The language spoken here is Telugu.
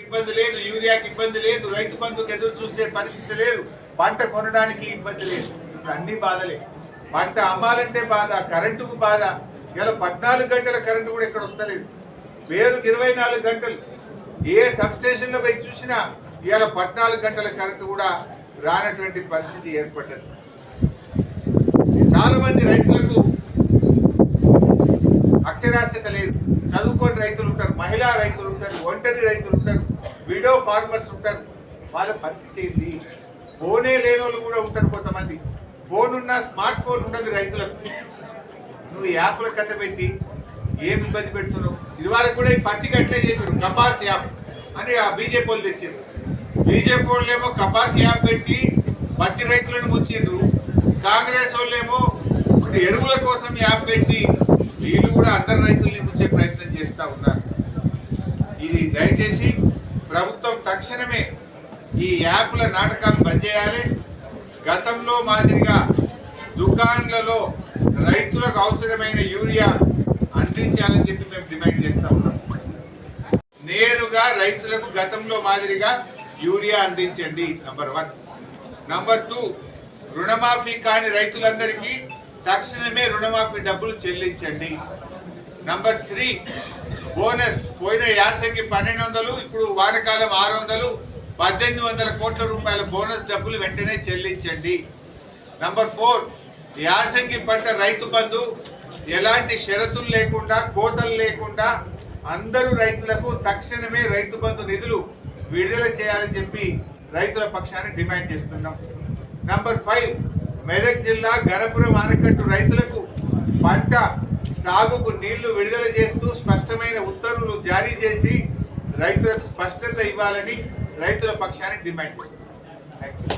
ఇబ్బంది లేదు, యూరియాకి ఇబ్బంది లేదు, రైతు బంధుకు ఎదురు చూసే పరిస్థితి లేదు, పంట కొనడానికి ఇబ్బంది లేదు. ఇప్పుడు అన్ని బాధలే. పంట అమ్మాలంటే బాధ, కరెంటుకు బాధ. ఇలా 14 గంటల కరెంటు కూడా ఇక్కడ వస్తలేదు. పేరుకు 24 గంటలు. ఏ సబ్ స్టేషన్లో పోయి చూసినా ఇవాళ 14 గంటల కరెంటు కూడా రానటువంటి పరిస్థితి ఏర్పడ్డది. చాలా మంది రైతులకు అక్షరాస్యత లేదు. చదువుకోని రైతులు ఉంటారు, మహిళా రైతులు ఉంటారు, ఒంటరి రైతులు ఉంటారు, విడో ఫార్మర్స్ ఉంటారు. వాళ్ళ పరిస్థితి ఏంటి? ఫోనే లేని వాళ్ళు కూడా ఉంటారు. కొంతమంది ఫోన్ ఉన్నా స్మార్ట్ ఫోన్ ఉండదు రైతులకు. నువ్వు యాప్ల కథ పెట్టి ఏం ఇబ్బంది పెడుతున్నావు? ఇదివరకు కూడా ఈ పత్తికి అట్లే చేశారు, కపాస్ యాప్ అని ఆ బీజేపీ వాళ్ళు తెచ్చారు. బీజేపీ వాళ్ళు ఏమో కపాస్ యాప్ పెట్టి పత్తి రైతులను ముంచిండ్రు. కాంగ్రెస్ వాళ్ళేమో ఎరువుల కోసం యాప్ పెట్టి వీళ్ళు కూడా అందరు రైతుల్ని ముంచే ప్రయత్నం చేస్తూ ఉన్నారు. ఇది దయచేసి ప్రభుత్వం తక్షణమే ఈ యాప్ల నాటకాలు బంద్ చేయాలి. గతంలో మాదిరిగా దుకాన్లలో రైతులకు అవసరమైన యూరియా అందించాలని చెప్పి మేము డిమాండ్ చేస్తూ ఉన్నాం. నేరుగా రైతులకు గతంలో మాదిరిగా యూరియా అందించండి, నంబర్ 1. నంబర్ 2, రుణమాఫీ కాని రైతులందరికీ తక్షణమే రుణమాఫీ డబ్బులు చెల్లించండి. Number 3, bonus. పోయిన యాసంగి 1200, ఇప్పుడు వానకాలం 600, 1800 కోట్ల రూపాయల బోనస్ డబ్బులు వెంటనే చెల్లించండి. నంబర్ 4, యాసంగి పంట రైతు బంధు ఎలాంటి షరతులు లేకుండా, కోతలు లేకుండా అందరూ రైతులకు తక్షణమే రైతు బంధు నిధులు విడుదల చేయాలని చెప్పి రైతుల పక్షాన్ని డిమాండ్ చేస్తున్నాం. నంబర్ 5, మెదక్ జిల్లా గణపురం ఆనకట్టు రైతులకు పంట సాగుకు నీళ్లు విడుదల చేస్తూ స్పష్టమైన ఉత్తర్వులు జారీ చేసి రైతులకు స్పష్టత ఇవ్వాలని రైతుల పక్షాన్ని డిమాండ్ చేస్తున్నాం. Thank you.